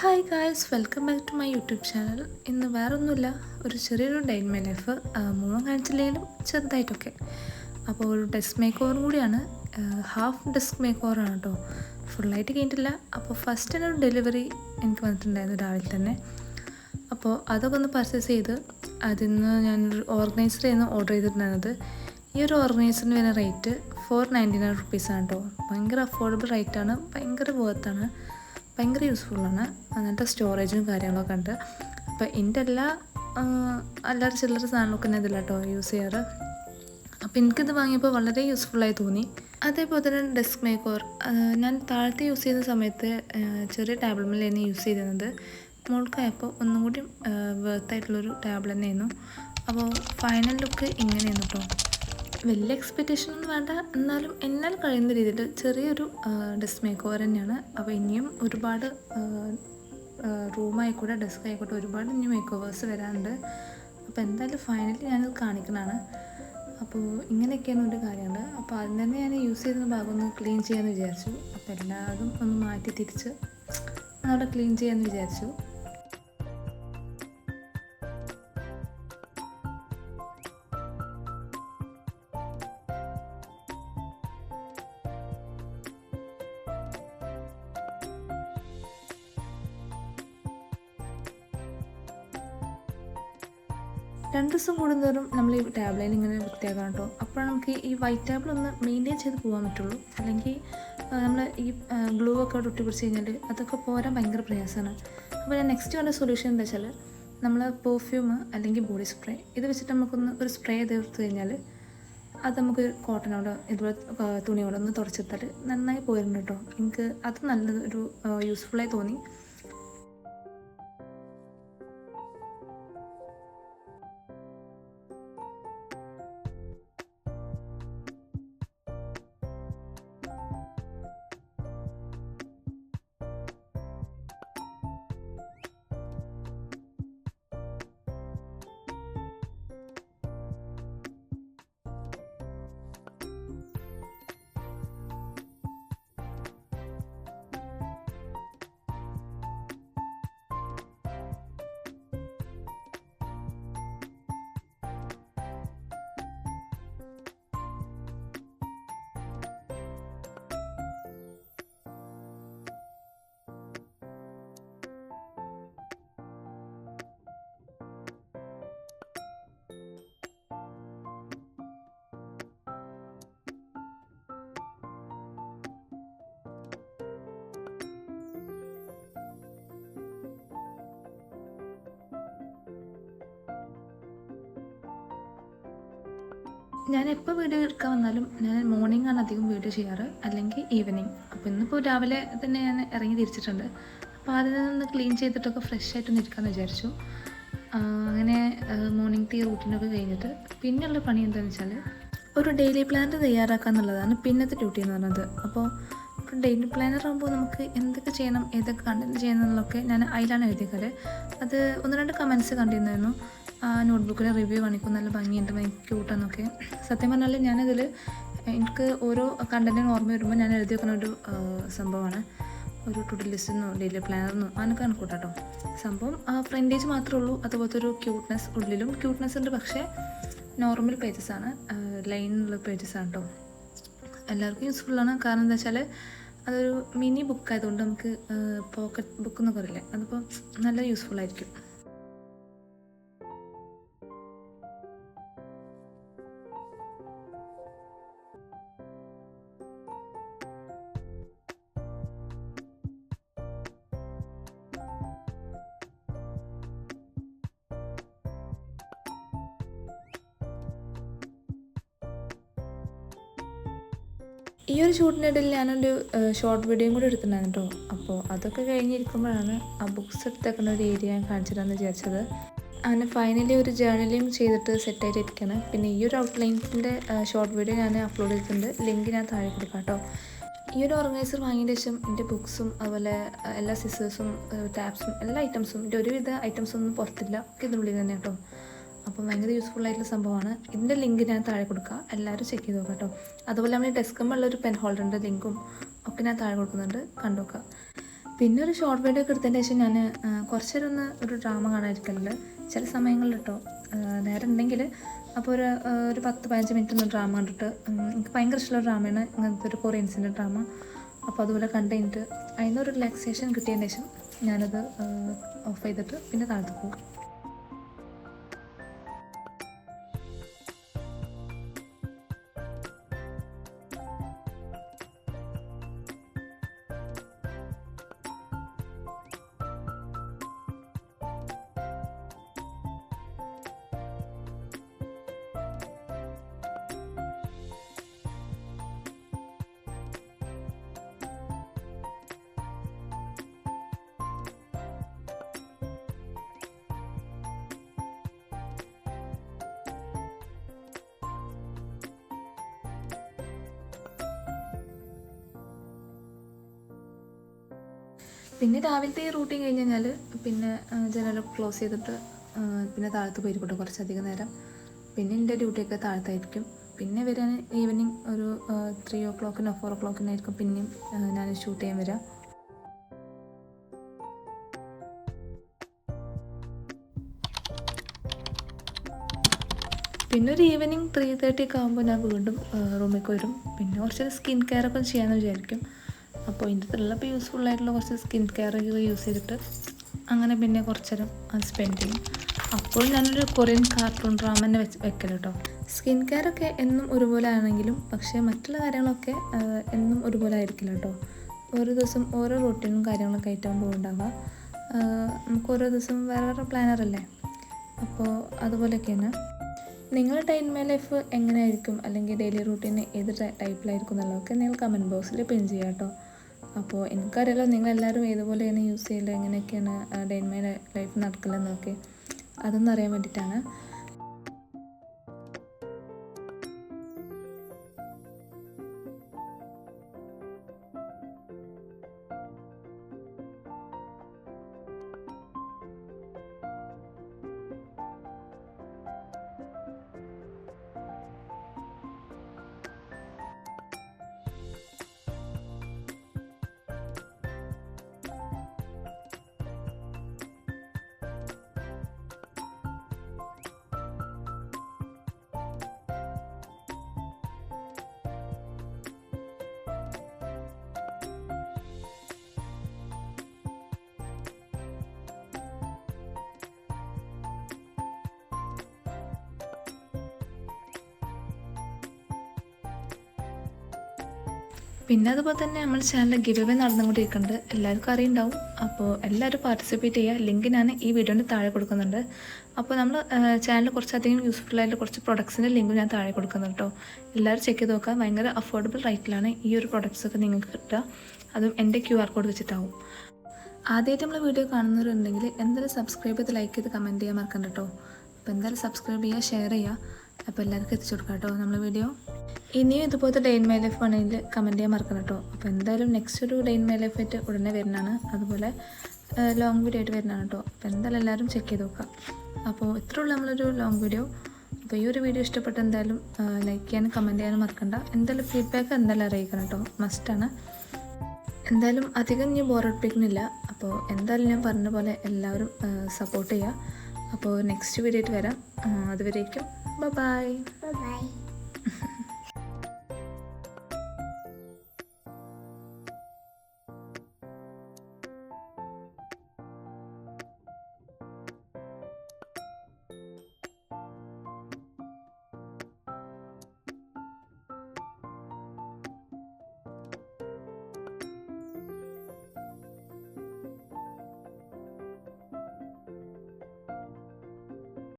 Hi guys, welcome back to my YouTube channel. ഇന്ന് വേറൊന്നുമില്ല, ഒരു ചെറിയൊരു ഡേ ഇൻ മൈ ലൈഫ്. മുഴുവൻ കാണിച്ചില്ലെങ്കിലും ചെറുതായിട്ടൊക്കെ. അപ്പോൾ ഒരു ഡെസ്ക് മേക്ക് ഓവറും കൂടിയാണ്. ഹാഫ് ഡെസ്ക് മേക്ക് ഓവറാണ് കേട്ടോ, ഫുള്ളായിട്ട് കഴിഞ്ഞിട്ടില്ല. അപ്പോൾ ഫസ്റ്റ് തന്നെ ഒരു ഡെലിവറി എനിക്ക് വന്നിട്ടുണ്ടായിരുന്നു രാവിലെ തന്നെ. അപ്പോൾ അതൊക്കെ ഒന്ന് പർച്ചേസ് ചെയ്ത് അതിൽ നിന്ന് ഞാനൊരു ഓർഗനൈസറായിരുന്നു ഓർഡർ ചെയ്തിട്ടുണ്ടായിരുന്നത്. ഈ ഒരു ഓർഗനൈസറിന് വരുന്ന റേറ്റ് 499 റുപ്പീസാണ് കേട്ടോ. ഭയങ്കര അഫോർഡബിൾ റേറ്റാണ്, ഭയങ്കര വേർത്താണ്, ഭയങ്കര യൂസ്ഫുള്ളാണ്. അങ്ങനത്തെ സ്റ്റോറേജും കാര്യങ്ങളൊക്കെ ഉണ്ട്. അപ്പോൾ എൻ്റെ അല്ലാതെ ചില്ലറ സാധനങ്ങളൊക്കെ ഞാൻ ഇതില്ല കേട്ടോ യൂസ് ചെയ്യാറ്. അപ്പോൾ എനിക്കിത് വാങ്ങിയപ്പോൾ വളരെ യൂസ്ഫുള്ളായി തോന്നി. അതേപോലെ തന്നെ ഡെസ്ക് മേക്ക് ഓവർ ഞാൻ താഴത്തെ യൂസ് ചെയ്യുന്ന സമയത്ത് ചെറിയ ടേബിളിൽ യൂസ് ചെയ്തിരുന്നത്. മോൾക്കായപ്പോൾ ഒന്നും കൂടി വേർത്തായിട്ടുള്ളൊരു ടേബിൾ തന്നെയായിരുന്നു. അപ്പോൾ ഫൈനൽ ലുക്ക് ഇങ്ങനെയായിരുന്നു കേട്ടോ. വലിയ എക്സ്പെക്റ്റേഷനൊന്നും വേണ്ട, എന്നാൽ കഴിയുന്ന രീതിയിൽ ചെറിയൊരു ഡെസ്ക് മേക്ക് ഓവർ തന്നെയാണ്. അപ്പോൾ ഇനിയും ഒരുപാട് റൂമായിക്കോട്ടെ ഡെസ്ക് ആയിക്കോട്ടെ ഒരുപാട് ഇനി മേക്ക് ഓവേഴ്സ് വരാനുണ്ട്. അപ്പോൾ എന്തായാലും ഫൈനലി ഞാനത് കാണിക്കുന്നതാണ്. അപ്പോൾ ഇങ്ങനെയൊക്കെയാണ് ഒരു കാര്യമുണ്ട്. അപ്പോൾ അതിന് തന്നെ ഞാൻ യൂസ് ചെയ്യുന്ന ഭാഗം ഒന്ന് ക്ലീൻ ചെയ്യാമെന്ന് വിചാരിച്ചു. അപ്പോൾ എല്ലാതും ഒന്ന് മാറ്റി തിരിച്ച് അവിടെ ക്ലീൻ ചെയ്യാമെന്ന് വിചാരിച്ചു. രണ്ട് ദിവസം കൂടുന്നതോറും നമ്മൾ ഈ ടാബ്ലൈൻ ഇങ്ങനെ വൃത്തിയാക്കണം കേട്ടോ. അപ്പോഴാണ് നമുക്ക് ഈ വൈറ്റ് ടാബിൾ ഒന്ന് മെയിൻറ്റെയിൻ ചെയ്ത് പോകാൻ പറ്റുള്ളൂ. അല്ലെങ്കിൽ നമ്മൾ ഈ ഗ്ലൂ ഒക്കെ ഒട്ടി പിടിച്ച് കഴിഞ്ഞാൽ അതൊക്കെ പോരാൻ ഭയങ്കര പ്രയാസമാണ്. അപ്പോൾ ഞാൻ നെക്സ്റ്റ് വേണ്ട സൊല്യൂഷൻ എന്താ വെച്ചാൽ നമ്മൾ പെർഫ്യൂം അല്ലെങ്കിൽ ബോഡി സ്പ്രേ ഇത് വെച്ചിട്ട് നമുക്കൊന്ന് ഒരു സ്പ്രേ തീർത്ത് കഴിഞ്ഞാൽ അത് നമുക്ക് കോട്ടനോട് ഇതുപോലെ തുണിയോടെ ഒന്ന് തുടച്ചെടുത്താൽ നന്നായി പോയിരുന്നു കേട്ടോ. എനിക്ക് അത് നല്ലൊരു യൂസ്ഫുള്ളായി തോന്നി. ഞാൻ എപ്പോൾ വീഡിയോ എടുക്കാൻ വന്നാലും ഞാൻ മോർണിംഗ് ആണ് അധികം വീഡിയോ ചെയ്യാറ്, അല്ലെങ്കിൽ ഈവനിങ്. അപ്പോൾ ഇന്നിപ്പോൾ രാവിലെ തന്നെ ഞാൻ ഇറങ്ങി തിരിച്ചിട്ടുണ്ട്. അപ്പോൾ അതിൽ നിന്ന് ക്ലീൻ ചെയ്തിട്ടൊക്കെ ഫ്രഷ് ആയിട്ടൊന്ന് ഇരിക്കാമെന്ന് വിചാരിച്ചു. അങ്ങനെ മോർണിംഗ് ടീ റൂട്ടീനൊക്കെ കഴിഞ്ഞിട്ട് പിന്നെയുള്ള പണി എന്താണെന്ന് വെച്ചാൽ ഒരു ഡെയിലി പ്ലാനർ തയ്യാറാക്കുക എന്നുള്ളതാണ് പിന്നത്തെ ഡ്യൂട്ടി എന്ന് പറയുന്നത്. അപ്പോൾ ഒരു ഡെയിലി പ്ലാനർ ആകുമ്പോൾ നമുക്ക് എന്തൊക്കെ ചെയ്യണം, ഏതൊക്കെ കണ്ടന്റ് ചെയ്യണം എന്നുള്ളതൊക്കെ ഞാൻ അതിലാണ് എഴുതിയത്. അത് 1-2 കമൻറ്റ്സ് കണ്ടിരുന്നായിരുന്നു. ആ നോട്ട്ബുക്കിലെ റിവ്യൂ കാണിക്കും, നല്ല ഭംഗിയുണ്ട്, ഭയങ്കര ക്യൂട്ടാന്നൊക്കെ. സത്യം പറഞ്ഞാൽ ഞാനതിൽ എനിക്ക് ഓരോ കണ്ടൻറ്റിനും ഓർമ്മ വരുമ്പോൾ ഞാൻ എഴുതി വെക്കുന്ന ഒരു സംഭവമാണ്. ഒരു ടു ഡു ലിസ്റ്റെന്നോ ഡെയിലി പ്ലാനറെന്നോ അങ്ങനെയൊക്കെ കണക്കൂട്ടാട്ടോ. സംഭവം ഫ്രണ്ടേജ് മാത്രമേ ഉള്ളൂ. അതുപോലത്തെ ഒരു ക്യൂട്ട്നെസ്, ഉള്ളിലും ക്യൂട്ട്നെസ് ഉണ്ട്, പക്ഷേ നോർമൽ പേജസാണ്, ലൈനുള്ള പേജസാണ് കേട്ടോ. എല്ലാവർക്കും യൂസ്ഫുള്ളാണ്. കാരണം എന്താ വെച്ചാൽ അതൊരു മിനി ബുക്കായതുകൊണ്ട് നമുക്ക് പോക്കറ്റ് ബുക്ക് എന്നൊക്കെ പറയില്ലേ, അതിപ്പോൾ നല്ല യൂസ്ഫുള്ളായിരിക്കും. ഈ ഒരു ഷൂട്ടിനിടയിൽ ഞാനൊരു ഷോർട്ട് വീഡിയോയും കൂടി എടുത്തിട്ടുണ്ടായിരുന്നു കേട്ടോ. അപ്പോൾ അതൊക്കെ കഴിഞ്ഞിരിക്കുമ്പോഴാണ് ആ ബുക്സ് എടുത്തേക്കുന്ന ഒരു ഏരിയ ഞാൻ കാണിച്ചിട്ടാന്ന് വിചാരിച്ചത്. അങ്ങനെ ഫൈനലി ഒരു ജേർണലിങ് ചെയ്തിട്ട് സെറ്റായിട്ട് ഇരിക്കുകയാണ്. പിന്നെ ഈ ഒരു ഔട്ട്ലൈൻസിൻ്റെ ഷോർട്ട് വീഡിയോ ഞാൻ അപ്ലോഡ് ചെയ്തിട്ടുണ്ട്, ലിങ്ക് ഞാൻ താഴെ കൊടുക്കാം കേട്ടോ. ഈ ഒരു ഓർഗനൈസർ വാങ്ങിയതിന് ശേഷം എൻ്റെ ബുക്സും അതുപോലെ എല്ലാ സിസേഴ്സും ടാബ്സും എല്ലാ ഐറ്റംസും, എൻ്റെ ഒരുവിധ ഐറ്റംസൊന്നും പുറത്തില്ല, ഒക്കെ ഇതിനുള്ളിൽ തന്നെ കേട്ടോ. അപ്പോൾ ഭയങ്കര യൂസ്ഫുൾ ആയിട്ടുള്ള സംഭവമാണ്. ഇതിൻ്റെ ലിങ്ക് ഞാൻ താഴെ കൊടുക്കുക, എല്ലാവരും ചെക്ക് ചെയ്ത് നോക്കാം കേട്ടോ. അതുപോലെ നമ്മൾ ഡെസ്കുമ്പോഴുള്ളൊരു പെൻ ഹോൾഡറിൻ്റെ ലിങ്കും ഒക്കെ ഞാൻ താഴെ കൊടുക്കുന്നുണ്ട്, കണ്ടു നോക്കുക. പിന്നെ ഒരു ഷോർട്ട് വീഡിയോ ഒക്കെ എടുത്തതിന് ശേഷം ഞാൻ കുറച്ച് നേരം ഒരു ഡ്രാമ കാണാതിരിക്കലുണ്ട് ചില സമയങ്ങളിൽ കേട്ടോ. നേരം ഉണ്ടെങ്കിൽ അപ്പോൾ ഒരു 10-15 മിനിറ്റ് ഒന്ന് ഡ്രാമ കണ്ടിട്ട്, എനിക്ക് ഭയങ്കര ഇഷ്ടമുള്ള ഡ്രാമയാണ് ഇങ്ങനത്തെ ഒരു കൊറിയൻസിൻ്റെ ഡ്രാമ. അപ്പോൾ അതുപോലെ കണ്ടു കഴിഞ്ഞിട്ട് അതിനൊരു റിലാക്സേഷൻ കിട്ടിയതിന് ശേഷം ഞാനത് ഓഫ് ചെയ്തിട്ട് പിന്നെ താഴത്ത് പോകും. പിന്നെ രാവിലത്തെ ഈ റൂട്ടീൻ കഴിഞ്ഞ് കഴിഞ്ഞാൽ പിന്നെ ജനലൊക്കെ ക്ലോസ് ചെയ്തിട്ട് പിന്നെ താഴത്ത് പോയിരിക്കട്ടെ കുറച്ചധികം നേരം. പിന്നെ എൻ്റെ ഡ്യൂട്ടിയൊക്കെ താഴത്തായിരിക്കും. പിന്നെ വരാൻ ഈവനിങ് ഒരു 3 o'clock 4 o'clock ആയിരിക്കും പിന്നെയും ഞാൻ ഷൂട്ട് ചെയ്യാൻ വരാം. പിന്നെ ഒരു ഈവനിങ് 3:30 ഒക്കെ ആകുമ്പോൾ ഞാൻ വീണ്ടും റൂമിലേക്ക് വരും. പിന്നെ കുറച്ച് സ്കിൻ കെയർ ഒക്കെ ചെയ്യാമെന്ന് വിചാരിക്കും. അപ്പോൾ ഇതിൻ്റെ ഉള്ളപ്പോൾ യൂസ്ഫുള്ളായിട്ടുള്ള കുറച്ച് സ്കിൻ കെയർ യൂസ് ചെയ്തിട്ട് അങ്ങനെ പിന്നെ കുറച്ച് നേരം സ്പെൻഡ് ചെയ്യും. അപ്പോൾ ഞാനൊരു കൊറിയൻ കാർട്ടൂൺ ഡ്രാമ തന്നെ വെക്കൽ കേട്ടോ. സ്കിൻ കെയർ ഒക്കെ എന്നും ഒരുപോലെ ആണെങ്കിലും പക്ഷേ മറ്റുള്ള കാര്യങ്ങളൊക്കെ എന്നും ഒരുപോലെ ആയിരിക്കില്ല കേട്ടോ. ഓരോ ദിവസം ഓരോ റൂട്ടീനും കാര്യങ്ങളൊക്കെ ആയിട്ടാകുമ്പോൾ ഉണ്ടാവുക. നമുക്ക് ഓരോ ദിവസം വേറെ വേറെ പ്ലാനറല്ലേ, അപ്പോൾ അതുപോലെയൊക്കെയാണ്. നിങ്ങളുടെ ഡേ ഇൻ മൈ ലൈഫ് എങ്ങനെയായിരിക്കും, അല്ലെങ്കിൽ ഡെയിലി റൂട്ടീൻ ഏത് ടൈപ്പിലായിരിക്കും എന്നുള്ളതൊക്കെ നിങ്ങൾ കമൻറ്റ് ബോക്സിൽ പിൻ ചെയ്യാം കേട്ടോ. അപ്പോൾ എനിക്കറിയാലോ നിങ്ങളെല്ലാവരും ഏതുപോലെയാണ് യൂസ് ചെയ്യല്, എങ്ങനെയൊക്കെയാണ് ഡേ ഇൻ മൈ ലൈഫ് നടക്കില്ലെന്നൊക്കെ, അതൊന്നും അറിയാൻ വേണ്ടിയിട്ടാണ്. പിന്നെ അതുപോലെ തന്നെ നമ്മുടെ ചാനലിൽ ഗിവ് അവേ നടന്നുകൊണ്ടിരിക്കുന്നുണ്ട്, എല്ലാവർക്കും അറിയുണ്ടാവും. അപ്പോൾ എല്ലാവരും പാർട്ടിസിപ്പേറ്റ് ചെയ്യുക. ലിങ്ക് ഞാൻ ഈ വീഡിയോൻ്റെ താഴെ കൊടുക്കുന്നുണ്ട്. അപ്പോൾ നമ്മൾ ചാനൽ കുറച്ചധികം യൂസ്ഫുള്ളായിട്ടുള്ള കുറച്ച് പ്രൊഡക്ട്സിൻ്റെ ലിങ്ക് ഞാൻ താഴെ കൊടുക്കുന്നുണ്ട് കേട്ടോ. എല്ലാവരും ചെക്ക് ചെയ്ത് നോക്കാം. ഭയങ്കര അഫോർഡബിൾ റേറ്റിലാണ് ഈ ഒരു പ്രൊഡക്ട്സൊക്കെ നിങ്ങൾക്ക് കിട്ടുക. അതും എൻ്റെ QR കോഡ് വെച്ചിട്ടാവും. ആദ്യമായിട്ട് നമ്മൾ വീഡിയോ കാണുന്നവരുണ്ടെങ്കിൽ എന്തായാലും സബ്സ്ക്രൈബ് ചെയ്ത് ലൈക്ക് ചെയ്ത് കമൻറ്റ് ചെയ്യാൻ മറക്കണ്ട കേട്ടോ. അപ്പോൾ എന്തായാലും സബ്സ്ക്രൈബ് ചെയ്യുക, ഷെയർ ചെയ്യുക. അപ്പോൾ എല്ലാവർക്കും എത്തിച്ചു കൊടുക്കാം കേട്ടോ നമ്മൾ വീഡിയോ. ഇനിയും ഇതുപോലത്തെ ഡേ ഇൻ മൈ ലൈഫ് വേണമെങ്കിൽ കമൻറ്റ് ചെയ്യാൻ മറക്കണം കേട്ടോ. അപ്പോൾ എന്തായാലും നെക്സ്റ്റ് ഒരു ഡേ ഇൻ മൈ ലൈഫ് ആയിട്ട് ഉടനെ വരുന്നതാണ്, അതുപോലെ ലോങ് വീഡിയോ ആയിട്ട് വരുന്നതാണ് കേട്ടോ. അപ്പോൾ എന്തായാലും എല്ലാവരും ചെക്ക് ചെയ്ത് നോക്കാം. അപ്പോൾ ഇത്രയുള്ള നമ്മളൊരു ലോങ് വീഡിയോ. അപ്പോൾ ഈ ഒരു വീഡിയോ ഇഷ്ടപ്പെട്ട് എന്തായാലും ലൈക്ക് ചെയ്യാനും കമൻറ്റ് ചെയ്യാനും മറക്കണ്ട. എന്തായാലും ഫീഡ്ബാക്ക് എന്തായാലും അറിയിക്കണം കേട്ടോ, മസ്റ്റാണ്. എന്തായാലും അധികം ഞാൻ ബോറടിപ്പിക്കുന്നില്ല. അപ്പോൾ എന്തായാലും ഞാൻ പറഞ്ഞ പോലെ എല്ലാവരും സപ്പോർട്ട് ചെയ്യുക. അപ്പോൾ നെക്സ്റ്റ് വീഡിയോ ആയിട്ട് വരാം. അതുവരേക്കും ബൈ.